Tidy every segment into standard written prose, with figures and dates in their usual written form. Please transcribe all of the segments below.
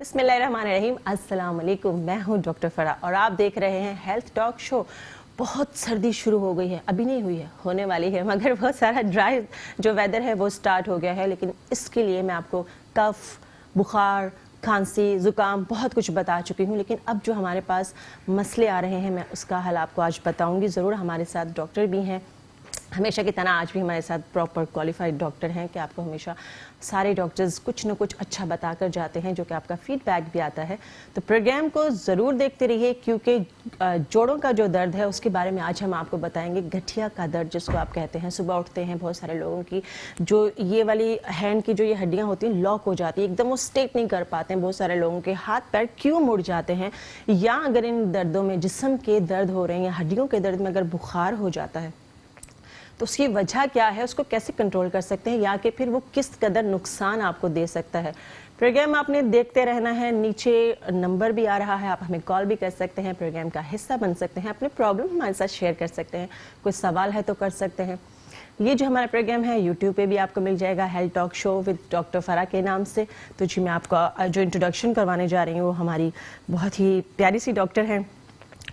बिस्मिल्लाहिर्रहमानिर्रहीम, अस्सलाम वालेकुम। मैं हूं डॉक्टर फरा और आप देख रहे हैं हेल्थ टॉक शो। बहुत सर्दी शुरू हो गई है, अभी नहीं हुई है, होने वाली है, मगर बहुत सारा ड्राई जो वेदर है वो स्टार्ट हो गया है। लेकिन इसके लिए मैं आपको कफ, बुखार, खांसी, ज़ुकाम बहुत कुछ बता चुकी हूँ। लेकिन अब जो हमारे पास मसले आ रहे हैं मैं उसका हल आपको आज बताऊँगी ज़रूर। हमारे साथ डॉक्टर भी हैं, हमेशा की तरह आज भी हमारे साथ प्रॉपर क्वालिफाइड डॉक्टर हैं कि आपको हमेशा सारे डॉक्टर्स कुछ न कुछ अच्छा बता कर जाते हैं, जो कि आपका फीडबैक भी आता है। तो प्रोग्राम को ज़रूर देखते रहिए, क्योंकि जोड़ों का जो दर्द है उसके बारे में आज हम आपको बताएंगे। गठिया का दर्द जिसको आप कहते हैं, सुबह उठते हैं बहुत सारे लोगों की जो ये वाली हैंड की जो ये हड्डियाँ होती हैं लॉक हो जाती है, एकदम वो स्ट्रेट नहीं कर पाते हैं। बहुत सारे लोगों के हाथ पैर क्यों मुड़ जाते हैं, या अगर इन दर्दों में जिस्म के दर्द हो रहे हैं या हड्डियों के दर्द में अगर बुखार हो जाता है तो उसकी वजह क्या है, उसको कैसे कंट्रोल कर सकते हैं, या कि फिर वो किस कदर नुकसान आपको दे सकता है। प्रोग्राम आपने देखते रहना है, नीचे नंबर भी आ रहा है, आप हमें कॉल भी कर सकते हैं, प्रोग्राम का हिस्सा बन सकते हैं, अपने प्रॉब्लम हमारे साथ शेयर कर सकते हैं, कोई सवाल है तो कर सकते हैं। ये जो हमारा प्रोग्राम है यूट्यूब पे भी आपको मिल जाएगा, health talk show with doctor फरा के नाम से। तो जी मैं आपका जो इंट्रोडक्शन करवाने जा रही हूँ वो हमारी बहुत ही प्यारी सी डॉक्टर हैं।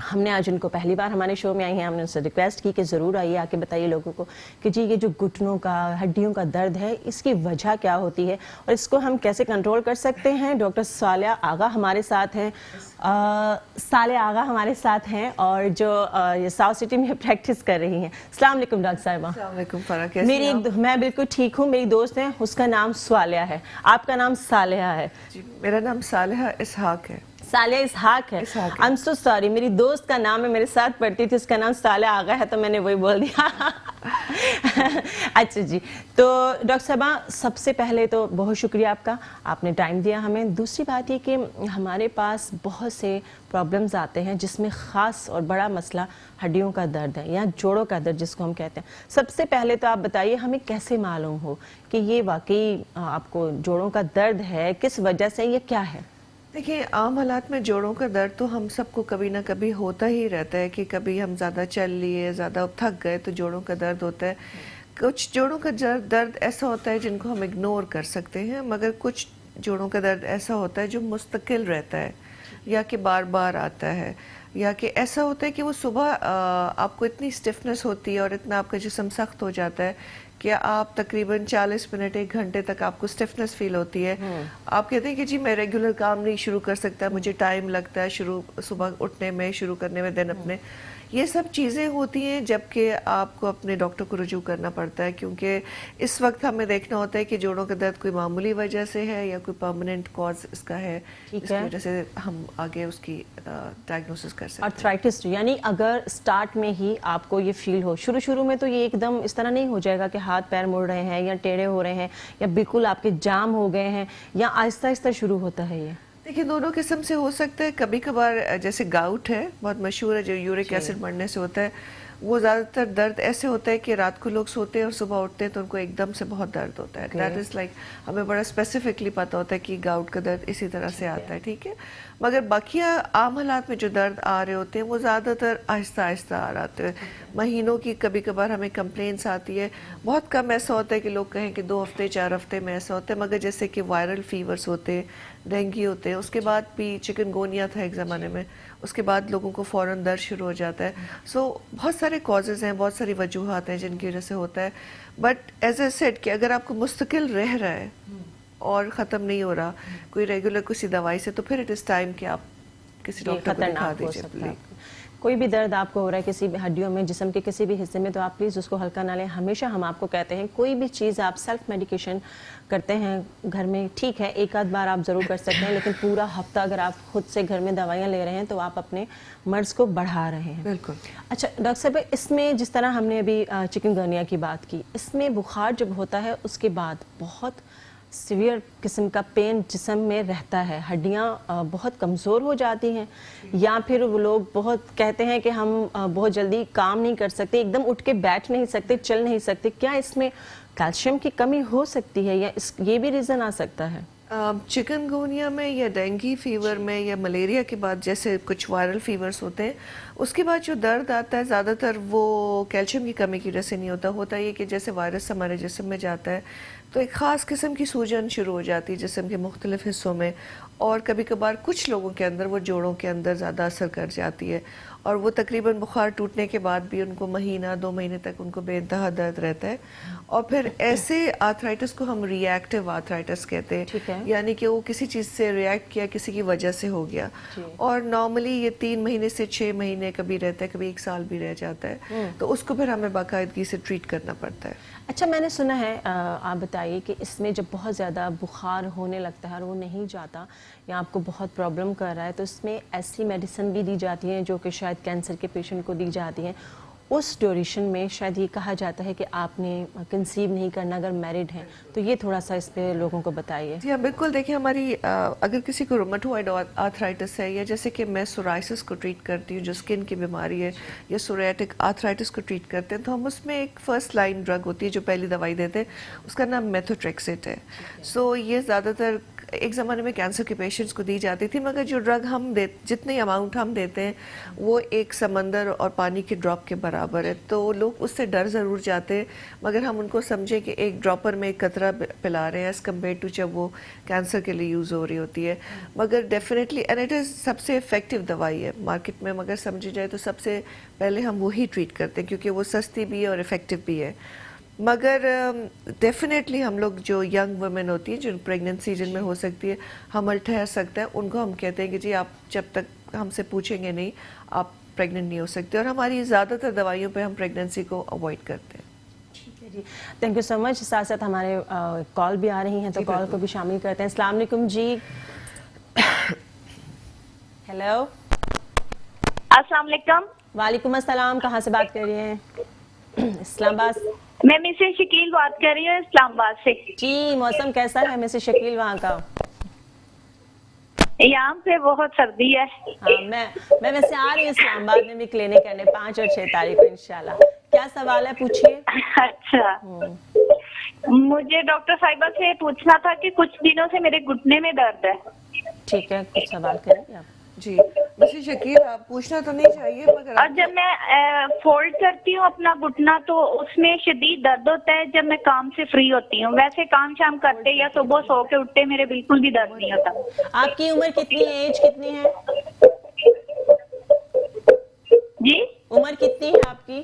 हमने आज उनको पहली बार हमारे शो में आई हैं, हमने उनसे रिक्वेस्ट की कि ज़रूर आइए, आके बताइए लोगों को कि जी ये जो घुटनों का, हड्डियों का दर्द है इसकी वजह क्या होती है और इसको हम कैसे कंट्रोल कर सकते हैं। डॉक्टर सालिया आगा हमारे साथ हैं, सालिया आगा हमारे साथ हैं और जो ये साउथ सिटी में प्रैक्टिस कर रही हैं। अस्सलाम वालेकुम डॉक्टर साहिबा। अस्सलाम वालेकुम फरा, कैसी हैं आप? मैं बिल्कुल ठीक हूँ। मेरी दोस्त है, उसका नाम सालिया है, आपका नाम सालिया है। जी, मेरा नाम सालिहा इसहाक है। सालिया इसहाक है। आई एम सो सॉरी, मेरी दोस्त का नाम है, मेरे साथ पढ़ती थी, उसका नाम सालिया आगा है, तो मैंने वही बोल दिया। अच्छा जी, तो डॉक्टर साहबा सबसे पहले तो बहुत शुक्रिया आपका, आपने टाइम दिया हमें। दूसरी बात ये कि हमारे पास बहुत से प्रॉब्लम्स आते हैं जिसमें ख़ास और बड़ा मसला हड्डियों का दर्द है या जोड़ों का दर्द जिसको हम कहते हैं। सबसे पहले तो आप बताइए हमें कैसे मालूम हो कि ये वाकई आपको जोड़ों का दर्द है, किस वजह से, ये क्या है? देखिए, आम हालात में जोड़ों का दर्द तो हम सबको कभी ना कभी होता ही रहता है कि कभी हम ज़्यादा चल लिए, ज़्यादा थक गए तो जोड़ों का दर्द होता है। कुछ जोड़ों का दर्द ऐसा होता है जिनको हम इग्नोर कर सकते हैं, मगर कुछ जोड़ों का दर्द ऐसा होता है जो मुस्तकिल रहता है या कि बार बार आता है, या कि ऐसा होता है कि वो सुबह आपको इतनी स्टिफनेस होती है और इतना आपका जिस्म सख्त हो जाता है कि आप तकरीबन 40 मिनट 1 घंटे तक आपको स्टिफनेस फील होती है। आप कहते हैं कि जी मैं रेगुलर काम नहीं शुरू कर सकता, मुझे टाइम लगता है सुबह उठने में, शुरू करने में, दिन अपने। ये सब चीज़ें होती हैं जबकि आपको अपने डॉक्टर को रुजू करना पड़ता है, क्योंकि इस वक्त हमें देखना होता है कि जोड़ों का दर्द कोई मामूली वजह से है या कोई परमानेंट कॉज इसका है, इसकी वजह से हम आगे उसकी डायग्नोसिस कर सकते हैं। आर्थराइटिस यानी अगर स्टार्ट में ही आपको ये फील हो, शुरू में तो ये एकदम इस तरह नहीं हो जाएगा कि हाथ पैर मुड़ रहे हैं या टेढ़े हो रहे हैं या बिल्कुल आपके जाम हो गए हैं, या आहिस्ता आहिस्ता शुरू होता है ये? देखिए, दोनों किस्म से हो सकता है। कभी कभार जैसे गाउट है, बहुत मशहूर है, जो यूरिक एसिड बढ़ने से होता है, वो ज़्यादातर दर्द ऐसे होता है कि रात को लोग सोते हैं और सुबह उठते हैं तो उनको एकदम से बहुत दर्द होता है। दैट इज़ लाइक हमें बड़ा स्पेसिफिकली पता होता है कि गाउट का दर्द इसी तरह से आता है, ठीक है। मगर बाकी आम हालात में जो दर्द आ रहे होते हैं वो ज़्यादातर आहिस्ता आहिस्ता आ रहे हैं। महीनों की कभी कभार हमें कंप्लेंट्स आती है, बहुत कम ऐसा होता है कि लोग कहें कि 2 हफ्ते 4 हफ्ते में ऐसा होता है, मगर जैसे कि वायरल फीवर्स होते हैं, डेंगू होते हैं, उसके बाद भी चिकनगोनिया था एक ज़माने में, उसके बाद लोगों को फ़ौरन दर्द शुरू हो जाता है। सो बहुत सारे कॉजेज़ हैं, बहुत सारी वजूहात हैं जिनकी वजह से होता है। बट एज ए सेड कि अगर आपको मुस्तकिल रह रहा है और ख़त्म नहीं हो रहा कोई रेगुलर किसी दवाई से, तो फिर इट इज़ टाइम कि आप किसी डॉक्टर को दिखा दीजिए। कोई भी दर्द आपको हो रहा है किसी भी हड्डियों में, जिस्म के किसी भी हिस्से में, तो आप प्लीज़ उसको हल्का ना लें। हमेशा हम आपको कहते हैं कोई भी चीज़ आप सेल्फ मेडिकेशन करते हैं घर में, ठीक है एक आध बार आप ज़रूर कर सकते हैं, लेकिन पूरा हफ्ता अगर आप खुद से घर में दवाइयाँ ले रहे हैं तो आप अपने मर्ज़ को बढ़ा रहे हैं। बिल्कुल। अच्छा डॉक्टर साहब, इसमें जिस तरह हमने अभी चिकनगुनिया की बात की, इसमें बुखार जब होता है उसके बाद बहुत सीवियर किस्म का पेन जिस्म में रहता है, हड्डियाँ बहुत कमज़ोर हो जाती हैं, या फिर वो लोग बहुत कहते हैं कि हम बहुत जल्दी काम नहीं कर सकते, एकदम उठ के बैठ नहीं सकते, चल नहीं सकते। क्या इसमें कैल्शियम की कमी हो सकती है या ये भी रीज़न आ सकता है? चिकनगुनिया में या डेंगू फीवर में या मलेरिया के बाद जैसे कुछ वायरल फीवर्स होते हैं, اس کے بعد جو درد آتا ہے زیادہ تر وہ کیلشیم کی کمی کی وجہ سے نہیں ہوتا یہ کہ جیسے وائرس ہمارے جسم میں جاتا ہے تو ایک خاص قسم کی سوجن شروع ہو جاتی ہے جسم کے مختلف حصوں میں، اور کبھی کبھار کچھ لوگوں کے اندر وہ جوڑوں کے اندر زیادہ اثر کر جاتی ہے، اور وہ تقریباً بخار ٹوٹنے کے بعد بھی ان کو مہینہ 2 مہینے تک ان کو بے انتہا درد رہتا ہے، اور پھر ایسے آرتھرائٹس کو ہم ری ایکٹیو آرتھرائٹس کہتے ہیں، یعنی کہ وہ کسی چیز سے ری ایکٹ کیا، کسی کی وجہ سے ہو گیا، اور نارملی یہ 3 مہینے سے 6 مہینے کبھی رہتا ہے، کبھی 1 سال بھی رہ جاتا ہے، تو اس کو پھر ہمیں باقاعدگی سے ٹریٹ کرنا پڑتا ہے۔ اچھا، میں نے سنا ہے، آپ بتائیے کہ اس میں جب بہت زیادہ بخار ہونے لگتا ہے اور وہ نہیں جاتا یا آپ کو بہت پرابلم کر رہا ہے تو اس میں ایسی میڈیسن بھی دی جاتی ہیں جو کہ شاید کینسر کے پیشنٹ کو دی جاتی ہیں، اس ڈیوریشن میں شاید یہ کہا جاتا ہے کہ آپ نے کنسیو نہیں کرنا اگر میرڈ ہیں، تو یہ تھوڑا سا اس پہ لوگوں کو بتائیے۔ جی ہاں بالکل، دیکھیں ہماری اگر کسی کو رومیٹوئڈ آرتھرائٹس ہے، یا جیسے کہ میں سورائسس کو ٹریٹ کرتی ہوں جو اسکن کی بیماری ہے، یا سوریاٹک آرتھرائٹس کو ٹریٹ کرتے ہیں، تو ہم اس میں ایک فرسٹ لائن ڈرگ ہوتی ہے جو پہلی دوائی دیتے ہیں، اس کا نام میتھوٹریکسیٹ ہے۔ سو یہ زیادہ تر ایک زمانے میں کینسر کے پیشنٹس کو دی جاتی تھی، مگر جو ڈرگ ہم جتنی اماؤنٹ ہم دیتے ہیں وہ ایک سمندر اور پانی کے ڈراپ کے برابر ہے، تو لوگ اس سے ڈر ضرور جاتے ہیں، مگر ہم ان کو سمجھیں کہ ایک ڈراپر میں ایک قطرہ پلا رہے ہیں ایز کمپیئر ٹو جب وہ کینسر کے لیے یوز ہو رہی ہوتی ہے، مگر ڈیفینیٹلی اینڈ اٹ از سب سے افیکٹو دوائی ہے مارکیٹ میں، مگر سمجھی جائے تو سب سے پہلے ہم وہی ٹریٹ کرتے ہیں کیونکہ وہ سستی بھی ہے اور افیکٹو بھی ہے۔ مگر ڈیفینیٹلی ہم لوگ جو ینگ ویمن ہوتی ہیں، جو پریگننسی جن میں ہو سکتی ہے حمل ٹھہر سکتا ہے، ان کو ہم کہتے ہیں کہ جی آپ جب تک ہم سے پوچھیں گے نہیں آپ پریگننٹ نہیں ہو سکتے، اور ہماری زیادہ تر دوائیوں پہ ہم پریگننسی کو اوائڈ کرتے ہیں۔ جی تھینک یو سو مچ۔ ساتھ ساتھ ہمارے کال بھی آ رہی ہیں تو کال کو بھی شامل کرتے ہیں۔ السلام علیکم جی۔ ہیلو، السلام علیکم۔ وعلیکم السلام، کہاں سے بات کر رہی ہیں؟ اسلام آباد۔ میں مسز شکیل بات کر رہی ہوں اسلام آباد سے۔ جی موسم کیسا ہے مسز شکیل وہاں کا؟ یہاں پہ بہت سردی ہے۔ ہاں، میں ویسے آ رہی ہوں اسلام آباد میں بھی کلینک کرنے 5 اور 6 تاریخ کو انشاءاللہ۔ کیا سوال ہے پوچھیے۔ اچھا، مجھے ڈاکٹر صاحبہ سے پوچھنا تھا کہ کچھ دنوں سے میرے گھٹنے میں درد ہے۔ ٹھیک ہے، کچھ سوال کریں آپ۔ جی مسز شکیل، آپ پوچھنا تو نہیں چاہیے مگر اور جب میں فولڈ کرتی ہوں اپنا گھٹنا تو اس میں شدید درد ہوتا ہے جب میں کام سے فری ہوتی ہوں، ویسے کام شام کرتے یا صبح سو کے اٹھتے میرے بالکل بھی درد نہیں ہوتا۔ آپ کی عمر کتنی ہے؟ ایج کتنی ہے؟ جی عمر کتنی ہے آپ کی؟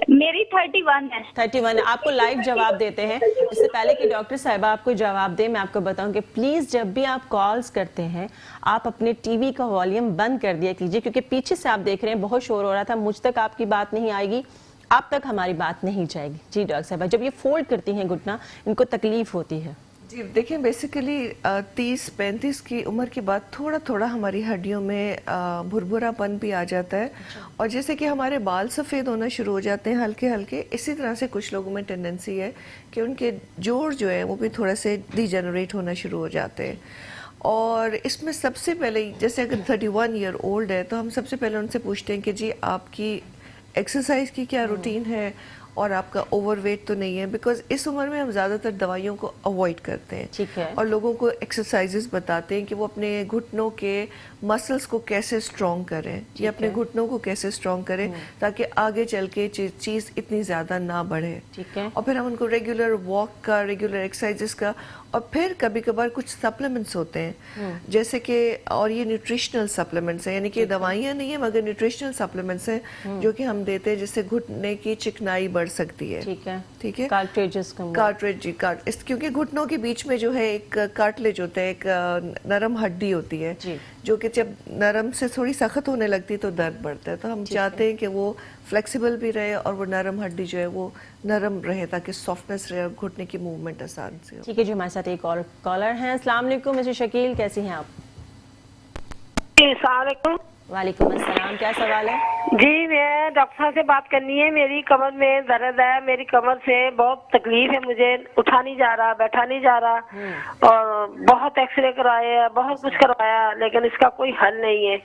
میری 31 ہے۔ 31 ہے۔ آپ کو لائیو جواب دیتے ہیں، اس سے پہلے کہ ڈاکٹر صاحبہ آپ کو جواب دیں میں آپ کو بتاؤں کہ پلیز جب بھی آپ کالز کرتے ہیں آپ اپنے ٹی وی کا والیوم بند کر دیا کیجیے، کیونکہ پیچھے سے آپ دیکھ رہے ہیں بہت شور ہو رہا تھا، مجھ تک آپ کی بات نہیں آئے گی، آپ تک ہماری بات نہیں جائے گی۔ جی ڈاکٹر صاحبہ، جب یہ فولڈ کرتی ہیں گھٹنا ان کو تکلیف ہوتی ہے؟ جی دیکھیں بیسیکلی 30-35 کی عمر کے بعد تھوڑا تھوڑا ہماری ہڈیوں میں بھربھرا پن بھی آ جاتا ہے، اور جیسے کہ ہمارے بال سفید ہونا شروع ہو جاتے ہیں ہلکے ہلکے، اسی طرح سے کچھ لوگوں میں ٹینڈنسی ہے کہ ان کے جوڑ جو ہے وہ بھی تھوڑا سے ڈی جنریٹ ہونا شروع ہو جاتے ہیں، اور اس میں سب سے پہلے جیسے اگر 31 ایئر اولڈ ہے تو ہم سب سے پہلے ان سے پوچھتے ہیں کہ جی آپ کی ایکسرسائز کی کیا روٹین ہے اور آپ کا اوور ویٹ تو نہیں ہے، بیکاز اس عمر میں ہم زیادہ تر دوائیوں کو اوائڈ کرتے ہیں، ٹھیک ہے، اور لوگوں کو ایکسرسائزز بتاتے ہیں کہ وہ اپنے گھٹنوں کے مسلز کو کیسے اسٹرانگ کریں یا اپنے گھٹنوں کو کیسے اسٹرانگ کریں تاکہ آگے چل کے چیز اتنی زیادہ نہ بڑھے، ٹھیک ہے، اور پھر ہم ان کو ریگولر واک کا، ریگولر ایکسرسائزز کا، اور پھر کبھی کبھار کچھ سپلیمنٹس ہوتے ہیں جیسے کہ، اور یہ نیوٹریشنل سپلیمنٹس ہیں، یعنی کہ دوائیاں نہیں ہیں مگر نیوٹریشنل سپلیمنٹس ہیں جو کہ ہم دیتے ہیں جس سے گھٹنے کی چکنائی بڑھ سکتی ہے۔ ٹھیک ہے، کارٹریج، کیونکہ گھٹنوں کے بیچ میں جو ہے ایک کارٹلیج ہوتا ہے، ایک نرم ہڈی ہوتی ہے جو کہ جب نرم سے تھوڑی سخت ہونے لگتی تو درد بڑھتا ہے، تو ہم چاہتے ہیں کہ وہ فلیکسیبل بھی رہے اور وہ نرم ہڈی جو ہے وہ نرم رہے تاکہ سافٹنس رہے اور گھٹنے کی موومنٹ آسان سے ہو۔ ٹھیک ہے جی، ہمارے ساتھ ایک اور کالر ہیں۔ السلام علیکم مسز شکیل، کیسی ہیں آپ؟ السلام علیکم۔ وعلیکم السلام، کیا سوال ہے؟ جی میں ڈاکٹر صاحب سے بات کرنی ہے، میری کمر میں درد ہے، میری کمر سے بہت تکلیف ہے، مجھے اٹھا نہیں جا رہا، بیٹھا نہیں جا رہا، اور بہت ایکس رے کرائے ہیں، بہت کچھ کروایا لیکن اس کا کوئی حل نہیں ہے۔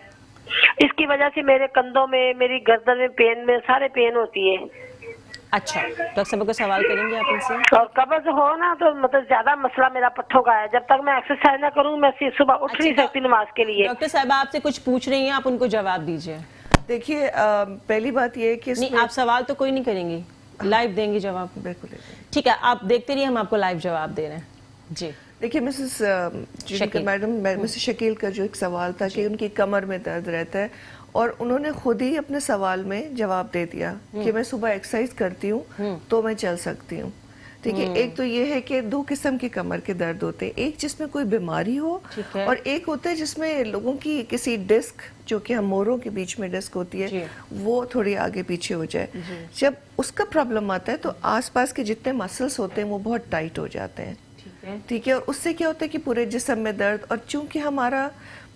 اس کی وجہ سے میرے کندھوں میں، میری گردن میں پین میں سارے پین ہوتی ہے۔ अच्छा, डॉक्टर साहब को सवाल करेंगे आप इनसे। और कब्ज हो ना तो मतलब ज्यादा मसला मेरा पट्ठों का है, जब तक मैं एक्सरसाइज ना करूँ मैं सुबह उठ नहीं सकती नमाज के लिए। डॉक्टर साहब आपसे कुछ पूछ रही हैं, आप उनको जवाब दीजिए। देखिए पहली बात ये है कि नहीं, आप सवाल तो कोई नहीं करेंगी, लाइव देंगी जवाब। बिल्कुल ठीक है, आप देखते रहिए, हम आपको लाइव जवाब दे रहे हैं जी। देखिए Mrs Shakeel. Madam, Mrs Shakeel का जो एक सवाल था कि उनकी कमर में दर्द रहता है, और उन्होंने खुद ही अपने सवाल में जवाब दे दिया कि मैं सुबह एक्सरसाइज करती हूँ तो मैं चल सकती हूँ। ठीक है, एक तो ये है कि दो किस्म के कमर के दर्द होते हैं, एक जिसमें कोई बीमारी हो और एक होता है जिसमें लोगों की किसी डिस्क, जो कि हम मोरों के बीच में डिस्क होती है, वो थोड़ी आगे पीछे हो जाए। जब उसका प्रॉब्लम आता है तो आसपास के जितने मसल्स होते हैं वो बहुत टाइट हो जाते हैं। ठीक है, और उससे क्या होता है कि पूरे जिस्म में दर्द, और चूंकि हमारा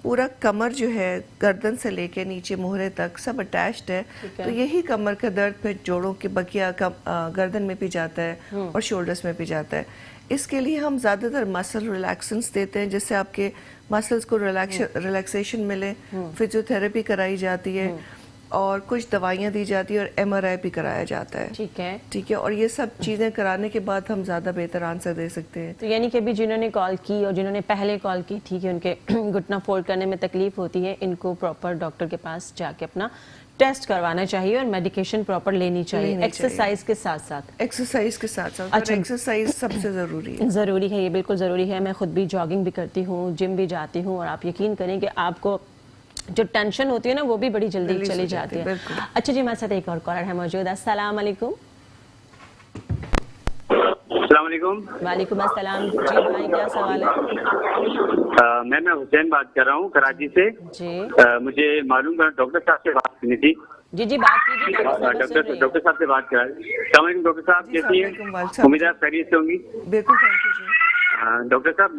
पूरा कमर जो है गर्दन से लेके नीचे मोहरे तक सब अटैच्ड है, तो यही कमर का दर्द फिर जोड़ों के बकिया गर्दन में भी जाता है और शोल्डर्स में भी जाता है। इसके लिए हम ज़्यादातर मसल रिलैक्सेंस देते हैं, जिससे आपके मसल्स को रिलैक्सेशन मिले। फिजियोथेरेपी कराई जाती है और कुछ दवाइयाँ दी जाती है और MRI भी कराया जाता है। ठीक है, और ये सब चीज़ें कराने के बाद हम ज़्यादा बेहतर आंसर दे सकते हैं। तो यानी कि अभी जिन्होंने कॉल की और जिन्होंने पहले कॉल की थी कि उनके घुटना फोल्ड करने में तकलीफ होती है, इनको प्रॉपर डॉक्टर के पास जाके अपना टेस्ट करवाना चाहिए और मेडिकेशन प्रॉपर लेनी चाहिए एक्सरसाइज के साथ साथ। एक्सरसाइज के साथ साथ, अच्छा, एक्सरसाइज सबसे ज़रूरी है। ज़रूरी है, ये बिल्कुल ज़रूरी है। मैं खुद भी जॉगिंग भी करती हूँ, जिम भी जाती हूँ, और आप यकीन करें कि आपको जो टेंशन होती है ना वो भी बड़ी जल्दी चली जाती है। अच्छा जी, हमारे साथ एक और कॉलर है मौजूद। अस्सलाम वालेकुम। वालेकुम अस्सलाम जी भाई, क्या सवाल है? मैं हुसैन बात कर रहा हूँ कराची से जी। मुझे मालूम है, डॉक्टर साहब से बात करनी थी। जी बात कीजिए। डॉक्टर साहब से बात करा। डॉक्टर साहब कैसी हैं? उम्मीद है आप खैरियत से होंगी। बिल्कुल, थैंक यू जी। डॉक्टर साहब,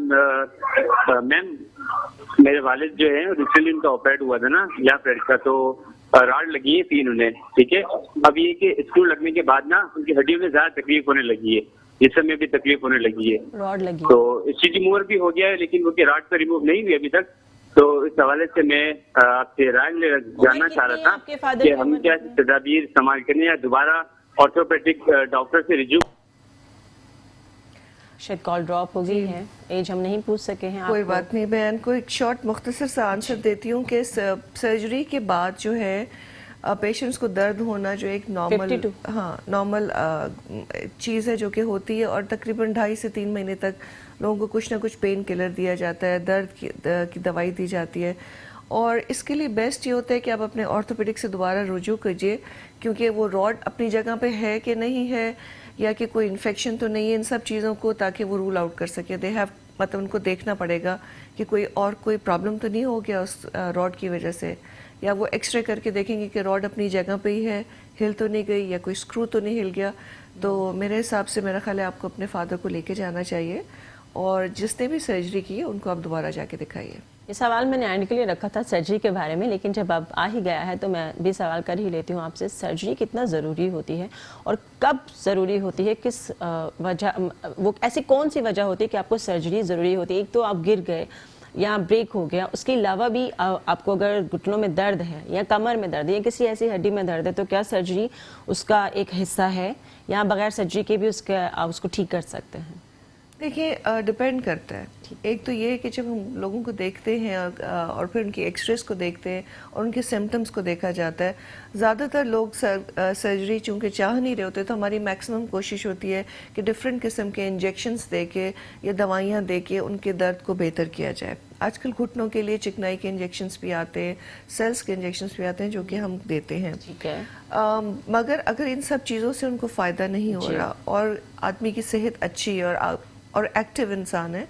मैम मेरे वालिद जो है रिसेंटली उनका ऑपरेट हुआ था ना या पेट का, तो राड लगी है 3 उन्हें। ठीक है, अब ये कि स्क्रू लगने के बाद ना उनकी हड्डियों में ज्यादा तकलीफ होने लगी है, जिसम में भी तकलीफ होने लगी है, रॉड लगी, तो स्टिच रिमूवर भी हो गया है, लेकिन वो की राड तो रिमूव नहीं हुई अभी तक। तो इस हवाले से मैं आपसे राय जानना चाह रहा था कि हम क्या तदाबीर इस्तेमाल करें या दोबारा ऑर्थोपेडिक डॉक्टर से रिज्यू। शायद कॉल ड्रॉप हो गई है, एज हम नहीं पूछ सके हैं। कोई बात नहीं, मैं इनको एक शॉर्ट मुख्तसर सा आंसर देती हूँ कि सर्जरी के बाद जो है पेशेंट्स को दर्द होना जो एक नॉर्मल चीज़ है जो कि होती है, और तकरीबन 2.5 से 3 महीने तक लोगों को कुछ ना कुछ पेन किलर दिया जाता है, दर्द की दवाई दी जाती है। और इसके लिए बेस्ट ये होता है कि आप अपने ऑर्थोपेडिक से दोबारा रुजू कीजिए, क्योंकि वो रॉड अपनी जगह पे है कि नहीं है, या कि कोई इन्फेक्शन तो नहीं है, इन सब चीज़ों को, ताकि वो रूल आउट कर सके। दे हैव मतलब उनको देखना पड़ेगा कि कोई प्रॉब्लम तो नहीं हो गया उस रॉड की वजह से, या वो एक्सरे करके देखेंगे कि रॉड अपनी जगह पे ही है, हिल तो नहीं गई, या कोई स्क्रू तो नहीं हिल गया। तो मेरे हिसाब से मेरा ख्याल है आपको अपने फादर को लेके जाना चाहिए, और जिसने भी सर्जरी की है उनको आप दोबारा जाके दिखाइए। ये सवाल मैंने एंड के लिए रखा था सर्जरी के बारे में, लेकिन जब अब आ ही गया है तो मैं भी सवाल कर ही लेती हूँ आपसे। सर्जरी कितना ज़रूरी होती है और कब ज़रूरी होती है, किस वजह, वो ऐसी कौन सी वजह होती है कि आपको सर्जरी ज़रूरी होती है? एक तो आप गिर गए या ब्रेक हो गया, उसके अलावा भी आपको अगर घुटनों में दर्द है या कमर में दर्द है या किसी ऐसी हड्डी में दर्द है, तो क्या सर्जरी उसका एक हिस्सा है या बगैर सर्जरी के भी उसको ठीक कर सकते हैं? देखिए डिपेंड करता है। एक तो ये है कि जब हम लोगों को देखते हैं और फिर उनकी एक्सरेस को देखते हैं और उनके सिम्टम्स को देखा जाता है, ज़्यादातर लोग सर्जरी चूँकि चाह नहीं रहे होते, तो हमारी मैक्सिमम कोशिश होती है कि डिफरेंट किस्म के इंजेक्शंस दे के या दवाइयाँ दे के उनके दर्द को बेहतर किया जाए। आजकल घुटनों के लिए चिकनाई के इंजेक्शंस भी आते हैं, सेल्स के इंजेक्शंस भी आते हैं, जो कि हम देते हैं। ठीक है। मगर अगर इन सब चीज़ों से उनको फ़ायदा नहीं हो रहा और आदमी की सेहत अच्छी और एक्टिव इंसान है,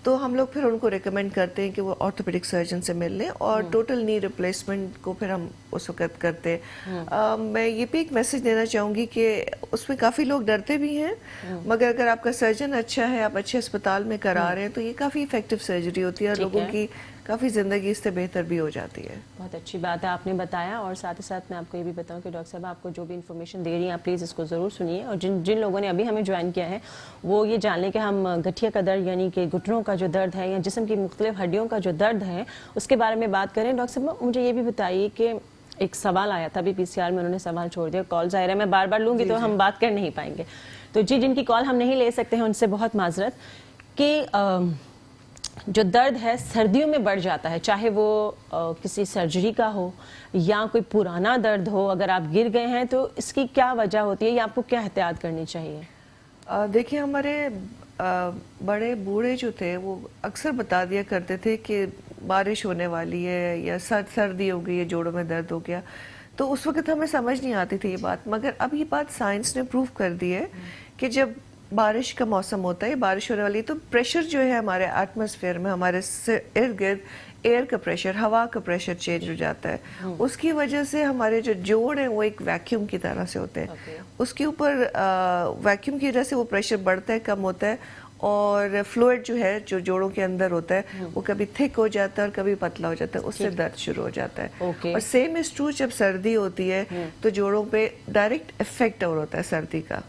तो हम लोग फिर उनको रिकमेंड करते हैं कि वो ऑर्थोपेडिक सर्जन से मिल लें, और टोटल नी रिप्लेसमेंट को फिर हम उस वक्त करते हैं। मैं ये भी एक मैसेज देना चाहूँगी कि उसमें काफ़ी लोग डरते भी हैं, मगर अगर आपका सर्जन अच्छा है, आप अच्छे अस्पताल में करा रहे हैं, तो ये काफ़ी इफेक्टिव सर्जरी होती है और लोगों की काफ़ी ज़िंदगी इससे बेहतर भी हो जाती है। बहुत अच्छी बात है आपने बताया, और साथ ही साथ मैं आपको ये भी बताऊं कि डॉक्टर साहब आपको जो भी इन्फॉर्मेशन दे रही हैं आप प्लीज़ इसको ज़रूर सुनिए, और जिन लोगों ने अभी हमें ज्वाइन किया है वो ये जान लें कि हम गठिया का दर्द यानी कि घुटनों का जो दर्द है या जिस्म की मुख्तलिफ हड्डियों का जो दर्द है उसके बारे में बात करें। डॉक्टर साहब मुझे ये भी बताइए कि ایک سوال آیا تھا ابھی PCR میں، انہوں نے سوال چھوڑ دیا. کال ظاہر ہے میں بار بار لوں گی تو ہم بات کر نہیں پائیں گے. تو جی جن کی کال ہم نہیں لے سکتے ہیں ان سے بہت معذرت کہ جو درد ہے سردیوں میں بڑھ جاتا ہے، چاہے وہ کسی سرجری کا ہو یا کوئی پرانا درد ہو. اگر آپ گر گئے ہیں تو اس کی کیا وجہ ہوتی ہے یا آپ کو کیا احتیاط کرنی چاہیے؟ دیکھیے ہمارے بڑے بوڑھے جو تھے وہ اکثر بتا دیا کرتے تھے کہ بارش ہونے والی ہے یا سردی ہو گئی ہے، جوڑوں میں درد ہو گیا. تو اس وقت ہمیں سمجھ نہیں آتی تھی یہ بات، مگر اب یہ بات سائنس نے پروف کر دی ہے کہ جب بارش کا موسم ہوتا ہے، بارش ہونے والی، تو پریشر جو ہے ہمارے ایٹماسفیئر میں، ہمارے ارد گرد ایئر کا پریشر، ہوا کا پریشر چینج ہو جاتا ہے. اس کی وجہ سے ہمارے جو جوڑ ہیں وہ ایک ویکیوم کی طرح سے ہوتے ہیں. اس کے اوپر ویکیوم کی وجہ سے وہ پریشر بڑھتا ہے، کم ہوتا ہے، اور فلوئڈ جو ہے جو جوڑوں کے اندر ہوتا ہے وہ کبھی تھک ہو جاتا ہے اور کبھی پتلا ہو جاتا ہے، اس سے درد شروع ہو جاتا ہے. اور سیم از ٹرو جب سردی ہوتی ہے تو جوڑوں پہ ڈائریکٹ افیکٹ اور ہوتا ہے سردی کا،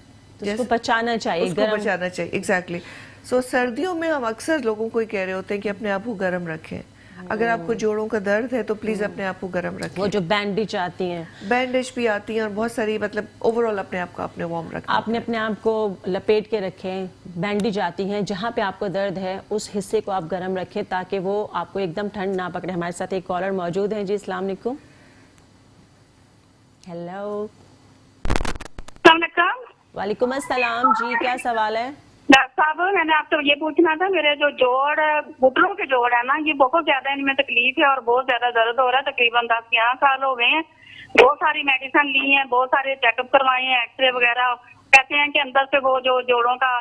اس کو بچانا چاہیے، اس کو بچانا چاہیے. ایگزیکٹلی. سو سردیوں میں ہم اکثر لوگوں کو ہی کہہ رہے ہوتے ہیں کہ اپنے آپ کو گرم رکھیں. اگر آپ کو جوڑوں کا درد ہے تو پلیز اپنے آپ کو گرم رکھیں. وہ جو بینڈیج آتی ہیں، بینڈیج بھی آتی ہیں اور بہت ساری مطلب اوور آل اپنے آپ کو اپنے وارم رکھیں. آپ نے اپنے آپ کو لپیٹ کے رکھیں. بینڈیج آتی ہیں، جہاں پہ آپ کو درد ہے اس حصے کو آپ گرم رکھیں تاکہ وہ آپ کو ایک دم ٹھنڈ نہ پکڑے. ہمارے ساتھ ایک کالر موجود ہیں. جی السلام علیکم. ہیلو. السلام علیکم. وعلیکم السلام. جی کیا سوال ہے؟ ڈاکٹر صاحب میں نے آپ سے یہ پوچھنا تھا، میرے جو جوڑ گھٹنوں کے جوڑ ہے نا، یہ بہت زیادہ ان میں تکلیف ہے اور بہت زیادہ درد ہو رہا ہے. تقریباً 10-11 سال ہو گئے ہیں. بہت ساری میڈیسن لی ہیں، بہت سارے چیک اپ کروائے ہیں، ایکس رے وغیرہ. کہتے ہیں کہ اندر سے وہ جو جوڑوں کا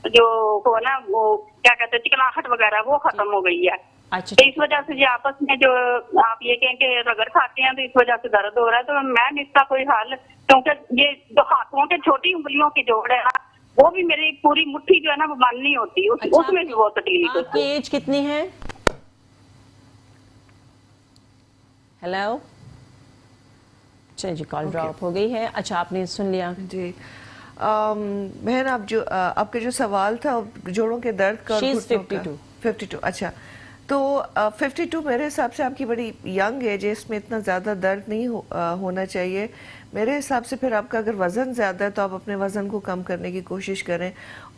جو ہو نا وہ کیا کہتے ہیں چکناہٹ وغیرہ وہ ختم ہو گئی ہے. تو اس وجہ سے جو آپس میں جو آپ یہ کہیں کہ رگڑ کھاتے ہیں تو اس وجہ سے درد ہو رہا ہے. تو میم اس کا کوئی حل، کیونکہ یہ جو ہاتھوں کے چھوٹی انگلیوں کی جوڑ ہے نا وہ بھی میری پوری مٹھی جو ہے نا وہ بند نہیں ہوتی، اس میں بھی بہت تکلیف ہوتی ہے. آپ کی ایج کتنی ہے؟ ہیلو. چلیے جی کال ڈراپ ہو گئی ہے. اچھا آپ نے سن لیا. جی بہن آپ کا جو سوال تھا جوڑوں کے درد کا، 52. اچھا تو 52 میرے حساب سے آپ کی بڑی ینگ ایج ہے، اس میں اتنا زیادہ درد نہیں ہونا چاہیے میرے حساب سے. پھر آپ کا اگر وزن زیادہ ہے تو آپ اپنے وزن کو کم کرنے کی کوشش کریں.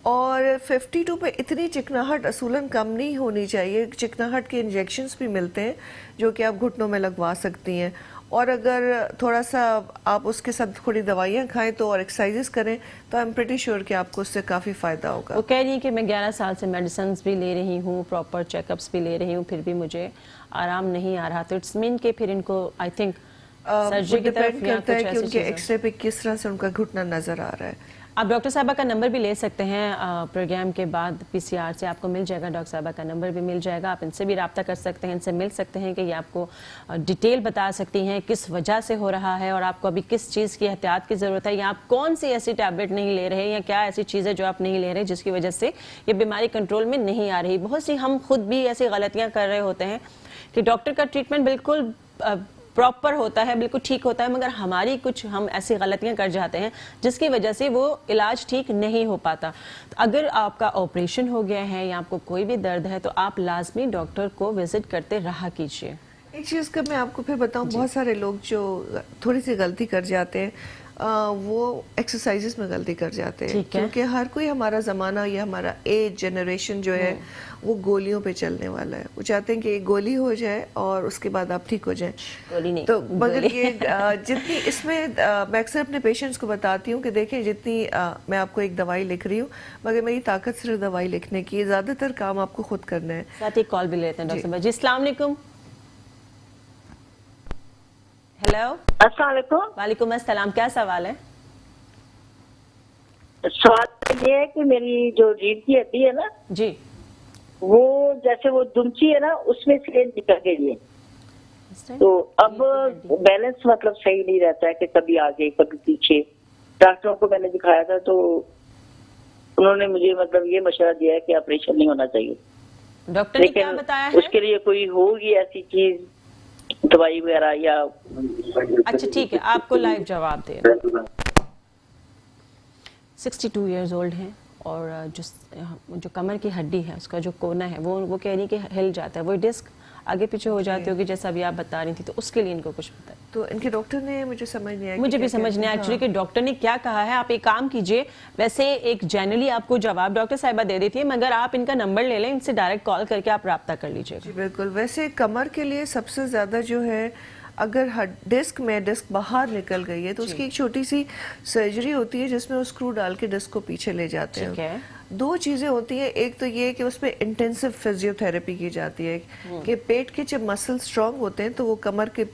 اور 52 پہ اتنی چکناہٹ اصولاً کم نہیں ہونی چاہیے. چکناہٹ کے انجیکشنز بھی ملتے ہیں جو کہ آپ گھٹنوں میں لگوا سکتی ہیں. اور اگر تھوڑا سا آپ اس کے ساتھ تھوڑی دوائیاں کھائیں تو اور ایکسرسائزز کریں تو آئی ایم پریٹی شیور کہ آپ کو اس سے کافی فائدہ ہوگا. وہ کہہ رہی ہیں کہ میں 11 سال سے میڈیسنز بھی لے رہی ہوں، پراپر چیک اپس بھی لے رہی ہوں، پھر بھی مجھے آرام نہیں آ رہا. تو اٹس مین کہ پھر ان کو آئی تھنک سرجری کی طرف کرتا ہے کہ ان کے ایکس رے پہ کس طرح سے ان کا گھٹنا نظر آ رہا ہے. آپ ڈاکٹر صاحبہ کا نمبر بھی لے سکتے ہیں پروگرام کے بعد. PCR سے آپ کو مل جائے گا، ڈاکٹر صاحبہ کا نمبر بھی مل جائے گا. آپ ان سے بھی رابطہ کر سکتے ہیں، ان سے مل سکتے ہیں کہ یہ آپ کو ڈیٹیل بتا سکتی ہیں کس وجہ سے ہو رہا ہے اور آپ کو ابھی کس چیز کی احتیاط کی ضرورت ہے، یا آپ کون سی ایسی ٹیبلٹ نہیں لے رہے یا کیا ایسی چیزیں جو آپ نہیں لے رہے جس کی وجہ سے یہ بیماری کنٹرول میں نہیں آ رہی. بہت سی ہم خود بھی ایسی غلطیاں کر رہے ہوتے ہیں کہ ڈاکٹر کا ٹریٹمنٹ بالکل پراپر ہوتا ہے، بالکل ٹھیک ہوتا ہے، مگر ہماری کچھ ہم ایسی غلطیاں کر جاتے ہیں جس کی وجہ سے وہ علاج ٹھیک نہیں ہو پاتا. اگر آپ کا آپریشن ہو گیا ہے یا آپ کو کوئی بھی درد ہے تو آپ لازمی ڈاکٹر کو وزٹ کرتے رہا کیجیے. ایک چیز کا میں آپ کو پھر بتاؤں، بہت سارے لوگ جو تھوڑی سی غلطی کر جاتے ہیں وہ ایکسرسائزز میں غلطی کر جاتے ہیں، کیونکہ ہر کوئی ہمارا زمانہ یا ہمارا ایج جنریشن جو ہے وہ گولیوں پہ چلنے والا ہے. وہ چاہتے ہیں کہ ایک گولی ہو جائے اور اس کے بعد آپ ٹھیک ہو جائیں. گولی نہیں تو مگر یہ جتنی اس میں میں اکثر اپنے پیشنٹس کو بتاتی ہوں کہ دیکھیں جتنی میں آپ کو ایک دوائی لکھ رہی ہوں مگر میری طاقت صرف دوائی لکھنے کی، زیادہ تر کام آپ کو خود کرنا ہے. ساتھ ایک کال بھی لیتے ہیں ڈاکٹر صاحب. جی السلام علیکم. ہیلو. السلام علیکم. وعلیکم السلام. کیا سوال ہے؟ سوال یہ ہے کہ میری جو ریڑھ کی ہڈی ہے نا جی وہ جیسے وہ دمچی ہے نا اس میں سے نکل گئی ہے، تو اب بیلنس مطلب صحیح نہیں رہتا ہے کہ کبھی آگے کبھی پیچھے. ڈاکٹروں کو میں نے دکھایا تھا تو انہوں نے مجھے مطلب یہ مشورہ دیا ہے کہ آپریشن نہیں ہونا چاہیے. ڈاکٹر نے کیا بتایا ہے؟ اس کے لیے کوئی ہوگی ایسی چیز دوائی وغیرہ یا؟ اچھا ٹھیک ہے، آپ کو لائیو جواب دے رہے ہیں. 62 ایئرز اولڈ ہیں اور جو کمر کی ہڈی ہے اس کا جو کونا ہے وہ کہہ رہی کہ ہل جاتا ہے. وہ ڈسک आगे पीछे हो जाती होगी, जैसा अभी आप बता रही थी, तो उसके लिए इनको कुछ बताएं। तो इनके डॉक्टर ने, मुझे समझ नहीं आया, मुझे भी समझ नहीं आया एक्चुअली कि डॉक्टर ने क्या कहा है। आप एक काम कीजिए, वैसे एक जनरली आपको जवाब डॉक्टर साहिबा दे देती है, मगर आप इनका नंबर ले लें, इनसे डायरेक्ट कॉल करके आप राब्ता कर लीजिएगा। जी बिल्कुल। वैसे कमर के लिए सबसे ज़्यादा जो है, अगर डिस्क में डिस्क बाहर निकल गई है तो उसकी एक छोटी सी सर्जरी होती है जिसमें वो स्क्रू डाल के डिस्क को पीछे ले जाते ठीक हैं। है। दो चीज़ें होती हैं, एक तो ये कि उसमें इंटेंसिव फिजियोथेरेपी की जाती है कि पेट के जब मसल स्ट्रांग होते हैं तो वो कमर के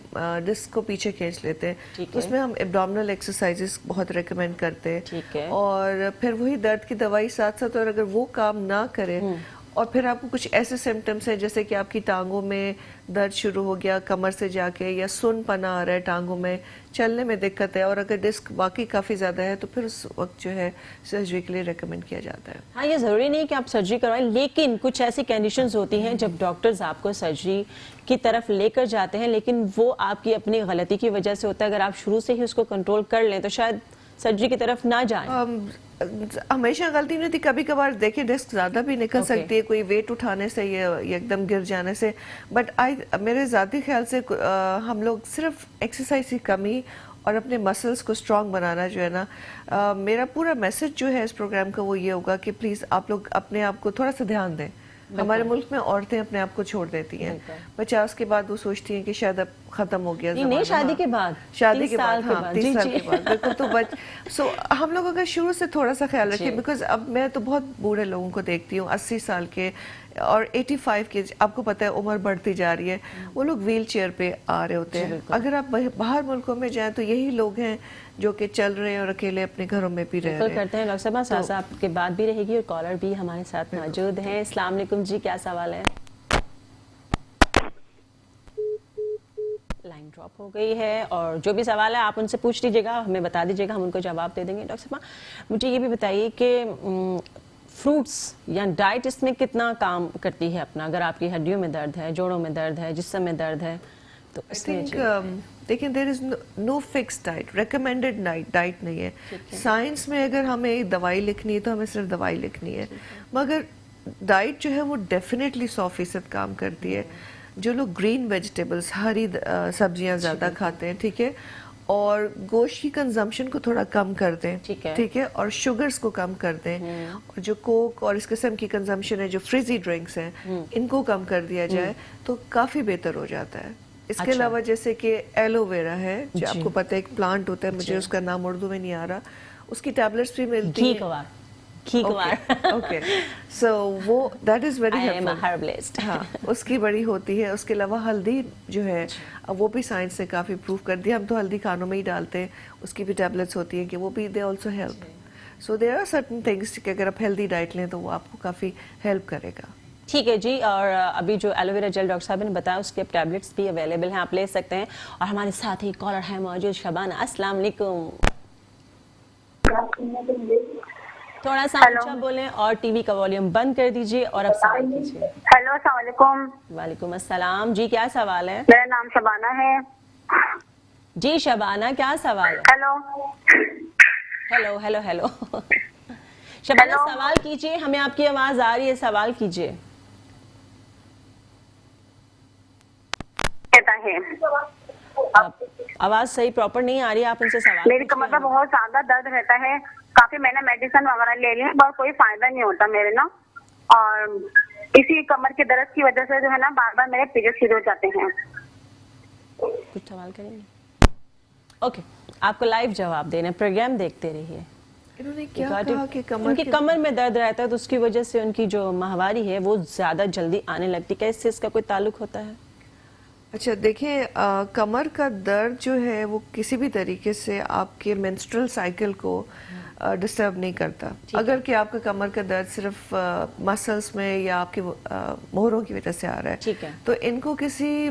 डिस्क को पीछे खींच लेते हैं, तो उसमें हम एब्डोमिनल एक्सरसाइजेस बहुत रेकमेंड करते ठीक हैं। है। और फिर वही दर्द की दवाई साथ साथ, और अगर वो काम ना करे और फिर आपको कुछ ऐसे सिम्टम्स हैं जैसे कि आपकी टांगों में दर्द शुरू हो गया कमर से जाके, या सुनपना आ रहा है टांगों में, चलने में दिक्कत है, और अगर डिस्क वाकई काफ़ी ज़्यादा है तो फिर उस वक्त जो है सर्जरी के लिए रेकमेंड किया जाता है। हाँ, ये ज़रूरी नहीं कि आप सर्जरी करवाएं, लेकिन कुछ ऐसी कंडीशंस होती हैं जब डॉक्टर्स आपको सर्जरी की तरफ लेकर जाते हैं, लेकिन वो आपकी अपनी गलती की वजह से होता है। अगर आप शुरू से ही उसको कंट्रोल कर लें तो शायद सर्जरी की तरफ ना जाएं। हमेशा गलती नहीं होती, कभी कभार देखिए डिस्क ज़्यादा भी निकल Okay. सकती है, कोई वेट उठाने से या एकदम गिर जाने से। बट मेरे ज़ाती ख्याल से हम लोग सिर्फ एक्सरसाइज की कमी और अपने मसल्स को स्ट्रांग बनाना जो है ना, मेरा पूरा मैसेज जो है इस प्रोग्राम का वो ये होगा कि प्लीज़ आप लोग अपने आप को थोड़ा सा ध्यान दें। हमारे मुल्क में औरतें अपने आप को छोड़ देती हैं, 50 के बाद वो सोचती हैं कि शायद अब खत्म हो गया नहीं, ज़माना। शादी के बाद, शादी 30 के साल बाद, के हाँ, बाद। 30 जी, साल जी। के बाद बिल्कुल। तो सो हम लोग अगर शुरू से थोड़ा सा ख्याल रखें, बिकॉज अब मैं तो बहुत बूढ़े लोगों को देखती हूँ 80 साल के और 85 के, आपको पता है उम्र बढ़ती जा रही है, वो लोग व्हील चेयर पे आ रहे होते हैं। अगर आप बाहर मुल्कों में जाएं तो यही लोग हैं जो कि चल रहे हैं और अकेले अपने घरों में भी रह रहे हैं। करते हैं डॉक्टर साहब, साथ साथ आपके बात भी रहेगी और कॉलर भी हमारे साथ मौजूद हैं। अस्सलाम वालेकुम जी, क्या सवाल है? लाइन ड्रॉप हो गई है, और जो भी सवाल है आप उनसे पूछ लीजिएगा, हमें बता दीजिएगा, हम उनको जवाब दे देंगे। डॉक्टर साहब, मुझे ये भी बताइए कि फ्रूट्स या डाइट इसमें कितना काम करती है अपना? अगर आपकी हड्डियों में दर्द है, जोड़ों में दर्द है, जिस्म में दर्द है, तो देखिए there is no fix diet, recommended diet नहीं है। साइंस में अगर हमें दवाई लिखनी है तो हमें सिर्फ दवाई लिखनी है, मगर डाइट जो है वो डेफिनेटली 100% काम करती है। जो लोग ग्रीन वेजिटेबल्स, हरी सब्जियां ज़्यादा खाते हैं, ठीक है, और गोश्त की कंजम्पशन को थोड़ा कम कर दें, ठीक है, और शुगर्स को कम कर दें, और जो कोक और इस किस्म की कंजम्पशन है, जो फ्रिजी ड्रिंक्स हैं, इनको कम कर दिया जाए तो काफ़ी बेहतर हो जाता है। इसके अलावा जैसे कि एलोवेरा है, जो आपको पता है एक प्लांट होता है, मुझे उसका नाम उर्दू में नहीं आ रहा, उसकी टैबलेट्स भी मिलती हैं। ओके, सो वो दैट इज वेरी हेल्पफुल। हाँ, उसकी बड़ी होती है। उसके अलावा हल्दी जो है, अब वो भी साइंस ने काफ़ी प्रूव कर दिया, हम तो हल्दी खानों में ही डालते हैं, उसकी भी टैबलेट्स होती हैं कि वो भी they also help. So there are certain things कि अगर आप हेल्दी डाइट लें तो वो आपको काफ़ी हेल्प करेगा। ठीक है जी। और अभी जो एलोवेरा जेल डॉक्टर साहब ने बताया उसके अब टैबलेट्स भी अवेलेबल हैं, आप ले सकते हैं। और हमारे साथ ही कॉलर है मौजूद शबाना। अस्सलाम वालेकुम। थोड़ा सा ऊंचा बोलें और टीवी का वॉल्यूम बंद कर दीजिए और अब सवाल कीजिए। हेलो, अस्सलाम वालेकुम। वालेकुम अस्सलाम जी, क्या सवाल है? मेरा नाम शबाना है जी। शबाना, क्या सवाल है? Hello hello hello hello Shabana, सवाल कीजिए, हमें आपकी आवाज आ रही है, सवाल कीजिए। है आवाज सही प्रॉपर नहीं आ रही है, आप उनसे सवाल मेरी कमर में बहुत ज्यादा दर्द रहता है, काफी मैंने मेडिसिन वगैरह ले ली पर कोई फायदा नहीं होता मेरे ना, और इसी कमर के दर्द की वजह से जो है ना बार बार मेरे पीरियड शुरू हो जाते हैं। कुछ सवाल करेंगे? ओके, आपको लाइव जवाब देना, प्रोग्राम देखते रहिए। इन्होंने क्या कहा कि उनकी कमर में दर्द रहता है तो उसकी वजह से उनकी जो माहवारी है वो ज्यादा जल्दी आने लगती है, क्या इससे इसका कोई ताल्लुक होता है? अच्छा देखिए, कमर का दर्द जो है वो किसी भी तरीके से आपके मेंस्ट्रुअल साइकिल को डिस्टर्ब नहीं करता। अगर कि आपका कमर का दर्द सिर्फ मसल्स में या आपके मोहरों की वजह से आ रहा है, तो इनको किसी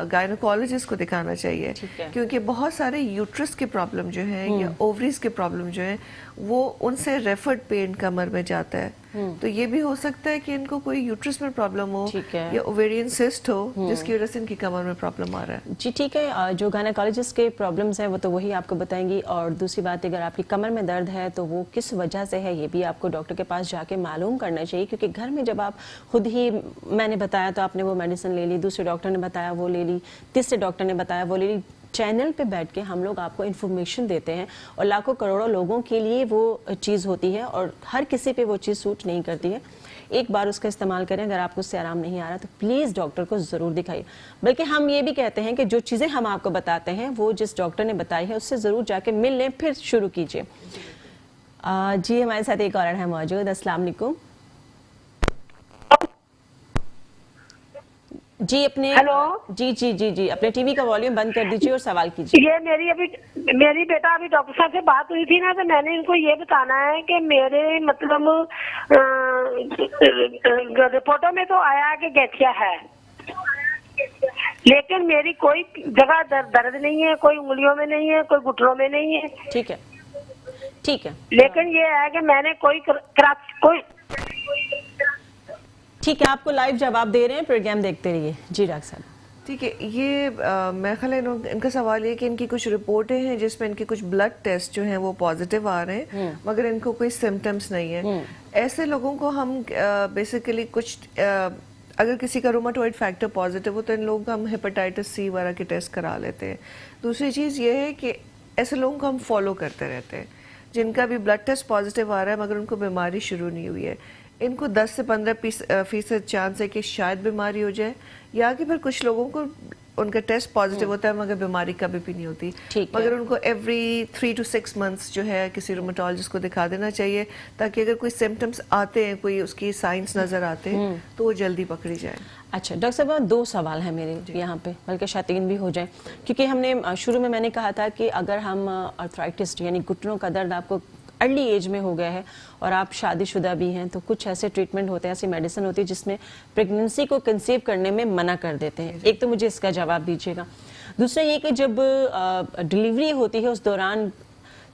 गायनोकोलॉजिस्ट को दिखाना चाहिए, क्योंकि बहुत सारे यूट्रस के प्रॉब्लम जो है या ओवरीज के प्रॉब्लम जो है वो उनसे रेफर्ड पेन कमर में जाता है। तो ये भी हो सकता है कि इनको कोई यूट्रस में प्रॉब्लम हो ठीक है। या ओवेरियन सिस्ट हो जिसकी वजह से इनकी कमर में प्रॉब्लम आ रहा है। जी ठीक है, जो गायनेकोलॉजिस्ट के प्रॉब्लम्स हैं वो तो वही आपको बताएंगी, और दूसरी बात अगर आपकी कमर में दर्द है तो वो किस वजह से है ये भी आपको डॉक्टर के पास जाके मालूम करना चाहिए, क्योंकि घर में जब आप खुद ही, मैंने बताया तो आपने वो मेडिसिन ले ली, दूसरे डॉक्टर ने बताया वो ले ली, तीसरे डॉक्टर ने बताया वो ले ली, चैनल पे बैठ के हम लोग आपको इन्फॉर्मेशन देते हैं और लाखों करोड़ों लोगों के लिए वो चीज़ होती है और हर किसी पे वो चीज़ सूट नहीं करती है। एक बार उसका इस्तेमाल करें, अगर आपको उससे आराम नहीं आ रहा तो प्लीज़ डॉक्टर को ज़रूर दिखाइए। बल्कि हम ये भी कहते हैं कि जो चीज़ें हम आपको बताते हैं वो जिस डॉक्टर ने बताई है उससे ज़रूर जाके मिल लें, फिर शुरू कीजिए। जी हमारे साथ एक और है मौजूद। अस्सलाम वालेकुम जी। अपने हेलो। जी जी जी जी अपने टीवी का वॉल्यूम बंद कर दीजिए और सवाल कीजिए। ये मेरी बेटा अभी डॉक्टर साहब से बात हुई थी ना, तो मैंने इनको ये बताना है कि मेरे मतलब रिपोर्टों में तो आया कि गठिया है, लेकिन मेरी कोई जगह दर्द नहीं है, कोई उंगलियों में नहीं है, कोई घुटनों में नहीं है। ठीक है ठीक है, लेकिन ये है कि मैंने कोई ठीक है, आपको लाइव जवाब दे रहे हैं, प्रोग्राम देखते रहिए। जी डॉक्टर साहब। ठीक है, ये मेरा ख्याल है इनका सवाल ये कि इनकी कुछ रिपोर्टें हैं जिसमें इनके कुछ ब्लड टेस्ट जो हैं वो पॉजिटिव आ रहे हैं, मगर इनको कोई सिम्टम्स नहीं है। ऐसे लोगों को हम बेसिकली कुछ अगर किसी का रोमाटॉइड फैक्टर पॉजिटिव हो तो इन लोगों को हम हेपेटाइटिस सी वगैरह के टेस्ट करा लेते हैं। दूसरी चीज़ ये है कि ऐसे लोगों को हम फॉलो करते रहते हैं जिनका भी ब्लड टेस्ट पॉजिटिव आ रहा है मगर उनको बीमारी शुरू नहीं हुई है। इनको 10 से 15% चांस है कि शायद बीमारी हो जाए, या कि फिर कुछ लोगों को उनका टेस्ट पॉजिटिव होता है मगर बीमारी कभी भी नहीं होती, मगर उनको एवरी 3 to 6 months जो है किसी रोमेटोलॉजिस्ट को दिखा देना चाहिए, ताकि अगर कोई सिम्टम्स आते हैं, कोई उसकी साइंस नजर आते हैं तो वो जल्दी पकड़ी जाए। अच्छा डॉक्टर साहब, 2 सवाल हैं मेरे यहाँ पे, बल्कि शायद 3 भी हो जाए, क्योंकि हमने शुरू में मैंने कहा था कि अगर हम आर्थराइटिस यानी घुटनों का दर्द आपको अर्ली एज में हो गया है और आप शादीशुदा भी हैं, तो कुछ ऐसे ट्रीटमेंट होते हैं, ऐसी मेडिसिन होती है जिसमें प्रेगनेंसी को कंसीव करने में मना कर देते हैं। एक तो मुझे इसका जवाब दीजिएगा। दूसरा ये कि जब डिलीवरी होती है उस दौरान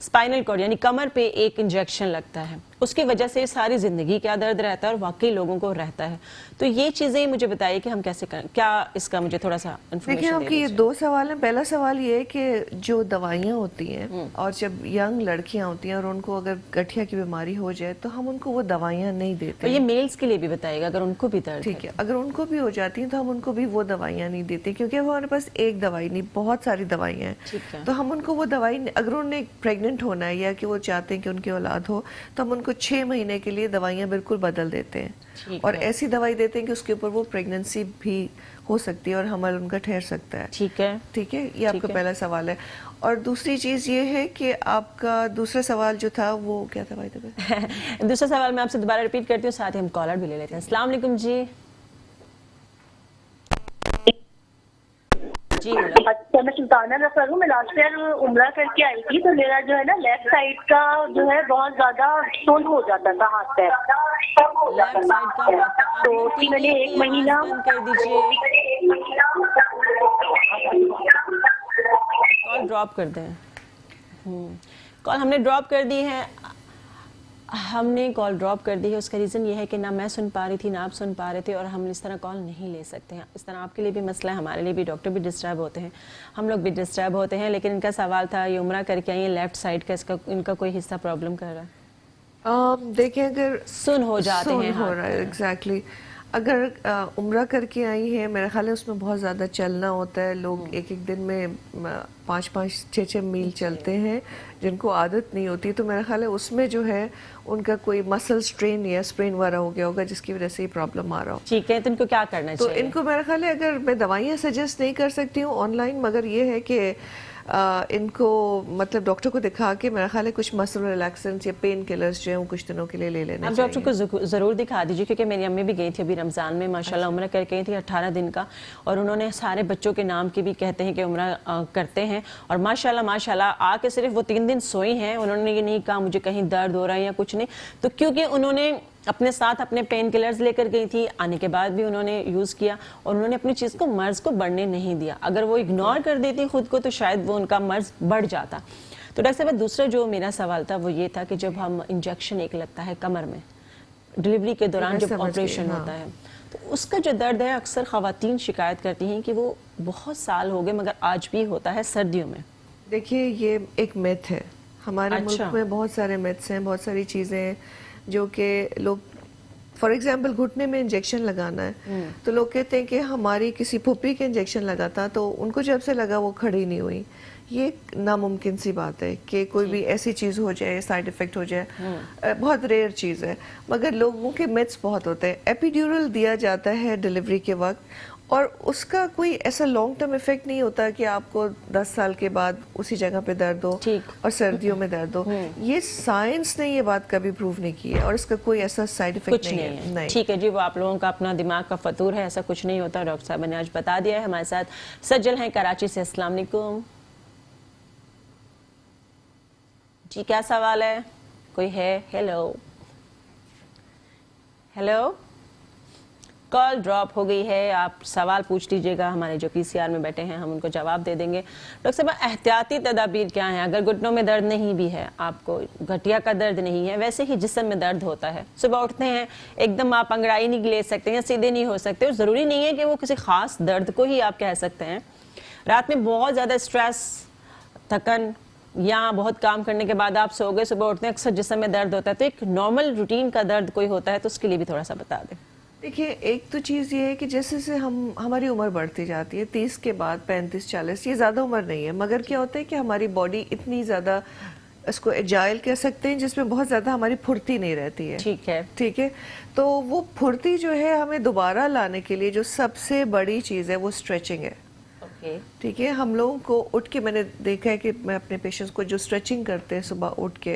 स्पाइनल कॉर्ड यानी कमर पे एक इंजेक्शन लगता है, उसकी वजह से सारी जिंदगी क्या दर्द रहता है और वाकई लोगों को रहता है। तो ये चीजें मुझे बताइए कि हम कैसे करें, क्या इसका मुझे थोड़ा सा इन्फॉर्मेशन देखिए, आपके ये 2 सवाल हैं। पहला सवाल ये है कि जो दवाइयाँ होती हैं और जब यंग लड़कियां होती हैं और उनको अगर गठिया की बीमारी हो जाए तो हम उनको वो दवाइयाँ नहीं देते। तो ये मेल्स के लिए भी बताइएगा अगर उनको भी दर्द, ठीक है, अगर उनको भी हो जाती हैं तो हम उनको भी वो दवाइयाँ नहीं देते, क्योंकि हमारे पास एक दवाई नहीं, बहुत सारी दवाइयाँ हैं। तो हम उनको वो दवाई, अगर उन्हें प्रेग्नेंट होना है या कि वो चाहते हैं कि उनकी औलाद हो, तो हम उनको 6 महीने के लिए दवाइयाँ बिल्कुल बदल देते हैं और ऐसी दवाई देते हैं कि उसके ऊपर वो प्रेगनेंसी भी हो सकती है और हमल उनका ठहर सकता है। ठीक है, ठीक है, ये आपका पहला सवाल है। और दूसरी चीज ये है कि आपका दूसरा सवाल जो था वो क्या था भाई? दूसरा सवाल मैं आपसे दोबारा रिपीट करती हूँ, साथ ही हम कॉलर भी ले लेते हैं। अस्सलाम वालेकुम जी। जी अच्छा, मैं सुल्ताना नफर हूँ। मैं लास्ट ईयर उम्रा करके आई थी, तो मेरा जो है ना लेफ्ट साइड का जो है बहुत ज्यादा सुन हो जाता था, हाथ पैर लेफ्ट साइड का, तो मैंने 1 महीना कर दीजिए, कॉल ड्रॉप कर दें। कॉल हमने ड्रॉप कर दी है, हमने कॉल ड्रॉप कर दी है। उसका रीज़न ये है कि ना मैं सुन पा रही थी ना आप सुन पा रहे थे, और हम इस तरह कॉल नहीं ले सकते हैं। इस तरह आपके लिए भी मसला है, हमारे लिए भी, डॉक्टर भी डिस्टर्ब होते हैं, हम लोग भी डिस्टर्ब होते हैं। लेकिन इनका सवाल था, ये उम्रा करके आई है, लेफ्ट साइड का, इसका इनका कोई हिस्सा प्रॉब्लम कर रहा है? देखिए, अगर सुन हो जाते हैं, हो रहा है एग्जैक्टली। अगर उम्रा करके आई है, मेरा ख्याल है उसमें बहुत ज़्यादा चलना होता है। लोग एक एक दिन में 5-5, 6-6 मील चलते हैं, जिनको आदत नहीं होती। तो मेरा ख्याल है उसमें जो है उनका कोई मसल स्ट्रेन या स्प्रेन वगैरह हो गया होगा, जिसकी वजह से ये प्रॉब्लम आ रहा हो। ठीक है, तो इनको क्या करना चाहिए? तो इनको मेरा ख्याल है, अगर मैं दवाइयाँ सजेस्ट नहीं कर सकती हूँ ऑनलाइन, मगर ये है कि इनको मतलब डॉक्टर को दिखा के मेरा ख्याल है कुछ मसल रिलैक्सेंट्स या पेन किलर्स जो है वो कुछ दिनों के लिए ले लेना चाहिए। आप डॉक्टर को जरूर दिखा दीजिए, क्योंकि मेरी अम्मी भी गई थी अभी रमजान में, माशाल्लाह उम्रा करके गई थी 18 दिन का, और उन्होंने सारे बच्चों के नाम की भी कहते हैं कि उम्रा करते हैं, और माशाल्लाह माशाल्लाह आके सिर्फ वो 3 दिन सोई हैं। उन्होंने ये नहीं कहा मुझे कहीं दर्द हो रहा है या कुछ नहीं, तो क्योंकि उन्होंने अपने साथ अपने पेन किलर्स लेकर गई थी, आने के बाद भी उन्होंने यूज़ किया और उन्होंने अपनी चीज़ को, मर्ज को बढ़ने नहीं दिया। अगर वो इग्नोर कर देती खुद को तो शायद वो उनका मर्ज बढ़ जाता। तो डॉक्टर साहब, दूसरा जो मेरा सवाल था वो ये था कि जब हम इंजेक्शन एक लगता है कमर में, डिलीवरी के दौरान जब समझ गई, ऑपरेशन हाँ। होता है तो उसका जो दर्द है अक्सर ख़वातीन शिकायत करती हैं कि वो बहुत साल हो गए मगर आज भी होता है सर्दियों में। देखिए ये एक मिथ है, हमारे अच्छा। मुल्क में बहुत सारे मिथ्स हैं, बहुत सारी चीज़ें हैं जो कि लोग, फॉर एग्जांपल घुटने में इंजेक्शन लगाना है तो लोग कहते हैं कि हमारी किसी फुप्पी के इंजेक्शन लगा था तो उनको जब से लगा वो खड़ी नहीं हुई। ये एक नामुमकिन सी बात है कि कोई भी ऐसी चीज़ हो जाए, साइड इफ़ेक्ट हो जाए, बहुत रेयर चीज़ है। मगर लोगों के मिथ्स बहुत होते हैं। एपिड्यूरल दिया जाता है डिलीवरी के वक्त और उसका कोई ऐसा लॉन्ग टर्म इफेक्ट नहीं होता कि आपको 10 साल के बाद उसी जगह पे दर्द हो ठीक। और सर्दियों में दर्द हो। ये साइंस ने ये बात कभी प्रूव नहीं की है और इसका कोई ऐसा साइड इफेक्ट कुछ नहीं है। नहीं। ठीक है जी, वो आप लोगों का अपना दिमाग का फतूर है, ऐसा कुछ नहीं होता। डॉक्टर साहब ने आज बता दिया है। हमारे साथ सज्जल हैं कराची से। अस्सलाम वालेकुम जी, क्या सवाल है? कोई है? हेलो हेलो, कॉल ड्रॉप हो गई है। आप सवाल पूछ लीजिएगा, हमारे जो पीसीआर में बैठे हैं हम उनको जवाब दे देंगे। डॉक्टर साहब, एहतियाती तदाबीर क्या है अगर घुटनों में दर्द नहीं भी है, आपको गठिया का दर्द नहीं है, वैसे ही जिस्म में दर्द होता है, सुबह उठते हैं एकदम आप अंगड़ाई नहीं ले सकते या सीधे नहीं हो सकते, और ज़रूरी नहीं है कि वो किसी खास दर्द को ही आप कह सकते हैं। रात में बहुत ज़्यादा स्ट्रेस, थकन या बहुत काम करने के बाद आप सो गए, सुबह उठते हैं अक्सर जिस्म में दर्द होता है, तो एक नॉर्मल रूटीन का दर्द कोई होता है तो उसके लिए भी थोड़ा सा बता दें। देखिए, एक तो चीज़ ये है कि जैसे से हमारी उम्र बढ़ती जाती है, 30 के बाद 35-40, ये ज़्यादा उम्र नहीं है, मगर क्या होता है कि हमारी बॉडी इतनी ज़्यादा, इसको एजाइल कह सकते हैं, जिसमें बहुत ज़्यादा हमारी फुर्ती नहीं रहती है। ठीक है। ठीक है, तो वो फुर्ती जो है हमें दोबारा लाने के लिए जो सबसे बड़ी चीज़ है वो स्ट्रेचिंग है। ठीक है, हम लोगों को उठ के, मैंने देखा है कि मैं अपने पेशेंट्स को जो स्ट्रेचिंग करते हैं सुबह उठ के,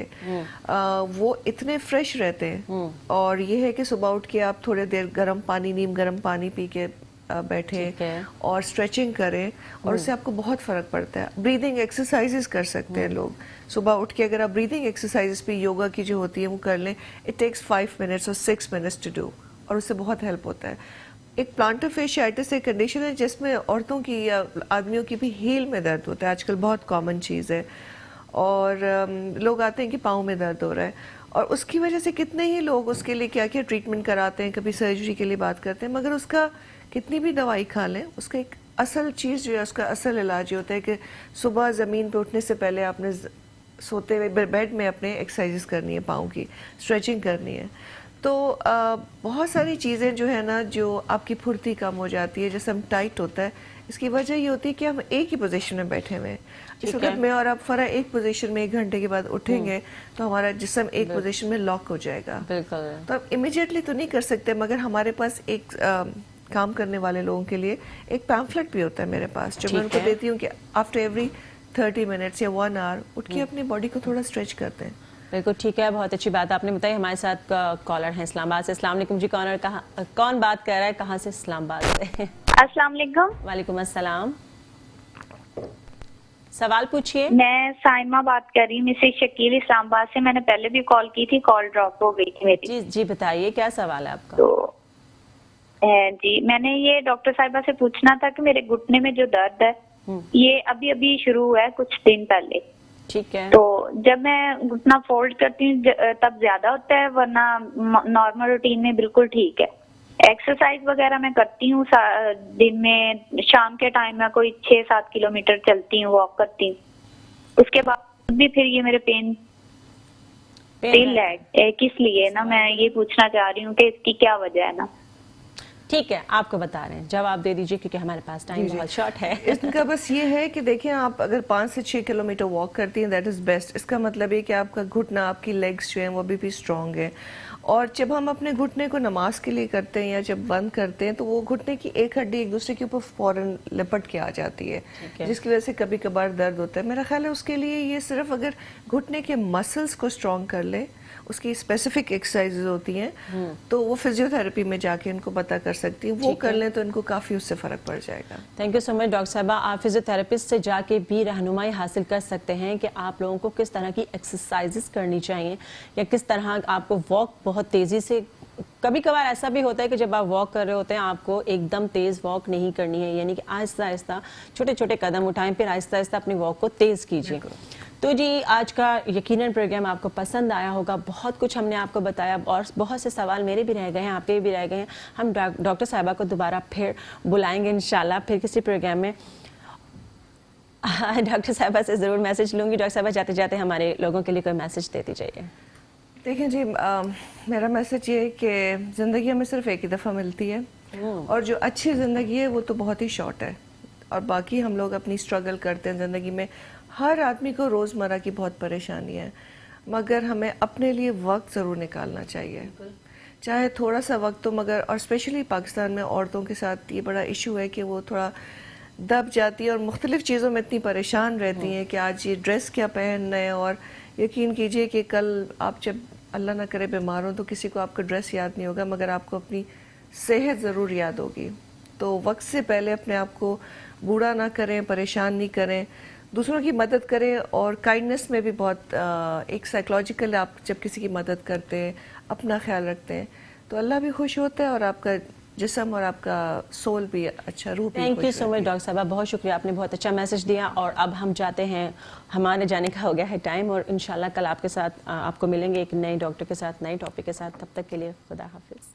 वो इतने फ्रेश रहते हैं। और ये है कि सुबह उठ के आप थोड़ी देर गर्म पानी, नीम गर्म पानी पी के बैठें और स्ट्रेचिंग करें और उससे आपको बहुत फ़र्क पड़ता है। ब्रीदिंग एक्सरसाइजेस कर सकते हैं लोग सुबह उठ के। अगर आप ब्रीदिंग एक्सरसाइजेस पे योगा की जो होती है वो कर लें, इट टेक्स 5 मिनट्स और 6 मिनट्स टू डू, और उससे बहुत हेल्प होता है। एक प्लांटर फेशियाइटिस एक कंडीशन है जिसमें औरतों की या आदमियों की भी हील में दर्द होता है, आजकल बहुत कॉमन चीज़ है। और लोग आते हैं कि पाँव में दर्द हो रहा है, और उसकी वजह से कितने ही लोग उसके लिए क्या क्या ट्रीटमेंट कराते हैं, कभी सर्जरी के लिए बात करते हैं, मगर उसका कितनी भी दवाई खा लें, उसका एक असल चीज़ जो है, उसका असल इलाज ये होता है कि सुबह ज़मीन पे उठने से पहले आपने सोते हुए बेड में अपने एक्सरसाइजेस करनी है, पाँव की स्ट्रेचिंग करनी है। तो बहुत सारी चीज़ें जो है ना, जो आपकी फुर्ती कम हो जाती है, जिसम टाइट होता है, इसकी वजह ये होती है कि हम एक ही पोजीशन में बैठे हुए हैं। इस वक्त मैं और आप फरा एक पोजीशन में 1 घंटे के बाद उठेंगे तो हमारा जिस्म एक पोजीशन में लॉक हो जाएगा। बिल्कुल। तो आप इमीडिएटली तो नहीं कर सकते, मगर हमारे पास एक काम करने वाले लोगों के लिए एक पैम्फलेट भी होता है मेरे पास, जो मैं उनको देती हूँ कि आफ्टर एवरी 30 मिनट्स या 1 आवर उठ के अपनी बॉडी को थोड़ा स्ट्रेच करते हैं। बिल्कुल ठीक है, बहुत अच्छी बात आपने बताई। हमारे साथ कॉलर हैं इस्लामाबाद से। अस्सलाम वालेकुम जी, कौन बात कर रहा है, कहाँ से? इस्लामाबाद से। अस्सलाम वालेकुम। वालेकुम अस्सलाम, सवाल पूछिए। मैं साइमा बात कर रही हूँ, मिसेस शकील, इस्लामाबाद से। मैंने पहले भी कॉल की थी, कॉल ड्रॉप हो गई थी मेरी। जी जी बताइए, क्या सवाल है आपका? तो जी, मैंने ये डॉक्टर साहिबा से पूछना था कि मेरे घुटने में जो दर्द है ये अभी अभी शुरू हुआ है कुछ दिन पहले। ठीक है। तो जब मैं घुटना फोल्ड करती हूँ तब ज्यादा होता है, वरना नॉर्मल रूटीन में बिल्कुल ठीक है। एक्सरसाइज वगैरह मैं करती हूँ दिन में, शाम के टाइम में कोई 6-7 किलोमीटर चलती हूँ, वॉक करती हूँ। उसके बाद भी फिर ये मेरे पेन है, किस लिए ना, मैं ये पूछना चाह रही हूँ कि इसकी क्या वजह है ना। ठीक है, आपको बता रहे हैं, जवाब दे दीजिए क्योंकि हमारे पास टाइम बहुत शॉर्ट है। इसका बस ये है कि देखिए, आप अगर 5 से 6 किलोमीटर वॉक करती हैं, दैट इज़ बेस्ट। इसका मतलब ये कि आपका घुटना, आपकी लेग्स जो हैं वो अभी भी स्ट्रॉन्ग है। और जब हम अपने घुटने को नमाज के लिए करते हैं या जब बंद करते हैं, तो वो घुटने की एक हड्डी एक दूसरे के ऊपर फौरन लिपट के आ जाती है, जिसकी वजह से कभी कभार दर्द होता है। मेरा ख्याल है उसके लिए ये सिर्फ अगर घुटने के मसल्स को स्ट्रॉन्ग कर ले, उसकी स्पेसिफिक एक्सरसाइजेज होती हैं, तो वो फिजियोथेरेपी में जाके इनको पता कर सकती हैं, वो कर लें तो इनको काफ़ी उससे फ़र्क पड़ जाएगा। Thank you so much doctor साहबा। आप फिजियोथेरेपिस्ट से जाके भी रहनुमाई हासिल कर सकते हैं कि आप लोगों को किस तरह की एक्सरसाइजेस करनी चाहिए या किस तरह आपको वॉक बहुत तेज़ी से। कभी कभार ऐसा भी होता है कि जब आप वॉक कर रहे होते हैं आपको एकदम तेज़ वॉक नहीं करनी है, यानी कि आहिस्ता आहिस्ता छोटे छोटे कदम उठाएं, फिर आहिस्ता आहिस्ता अपनी वॉक को तेज़ कीजिए। تو جی آج کا یقیناً پروگرام آپ کو پسند آیا ہوگا. بہت کچھ ہم نے آپ کو بتایا اور بہت سے سوال میرے بھی رہ گئے ہیں, آپ کے بھی رہ گئے ہیں. ہم ڈاکٹر صاحبہ کو دوبارہ پھر بلائیں گے انشاءاللہ پھر کسی پروگرام میں. ڈاکٹر صاحبہ سے ضرور میسج لوں گی. ڈاکٹر صاحبہ جاتے جاتے ہمارے لوگوں کے لیے کوئی میسج دیتی جائیے. دیکھیں جی میرا میسج یہ ہے کہ زندگی ہمیں صرف ایک ہی دفعہ ملتی ہے, اور جو اچھی زندگی ہے وہ تو بہت ہی شارٹ ہے, اور باقی ہم لوگ اپنی اسٹرگل کرتے ہیں زندگی میں. ہر آدمی کو روزمرہ کی بہت پریشانی ہے, مگر ہمیں اپنے لیے وقت ضرور نکالنا چاہیے, چاہے تھوڑا سا وقت ہو. مگر اور اسپیشلی پاکستان میں عورتوں کے ساتھ یہ بڑا ایشو ہے کہ وہ تھوڑا دب جاتی ہے اور مختلف چیزوں میں اتنی پریشان رہتی ہیں کہ آج یہ ڈریس کیا پہننا ہے, اور یقین کیجئے کہ کل آپ جب اللہ نہ کرے بیمار ہوں تو کسی کو آپ کا ڈریس یاد نہیں ہوگا, مگر آپ کو اپنی صحت ضرور یاد ہوگی. تو وقت سے پہلے اپنے آپ کو بوڑھا نہ کریں, پریشان نہیں کریں, دوسروں کی مدد کریں. اور کائنڈنس میں بھی بہت ایک سائیکلوجیکل, آپ جب کسی کی مدد کرتے ہیں, اپنا خیال رکھتے ہیں, تو اللہ بھی خوش ہوتا ہے اور آپ کا جسم اور آپ کا سول بھی اچھا, روح بھی. Thank you so much doctor صاحبہ, بہت شکریہ, آپ نے بہت اچھا میسج دیا. اور اب ہم جاتے ہیں, ہمارے جانے کا ہو گیا ہے ٹائم, اور انشاءاللہ کل آپ کے ساتھ آپ کو ملیں گے ایک نئے ڈاکٹر کے ساتھ, نئے ٹاپک کے ساتھ. تب تک کے لیے خدا حافظ.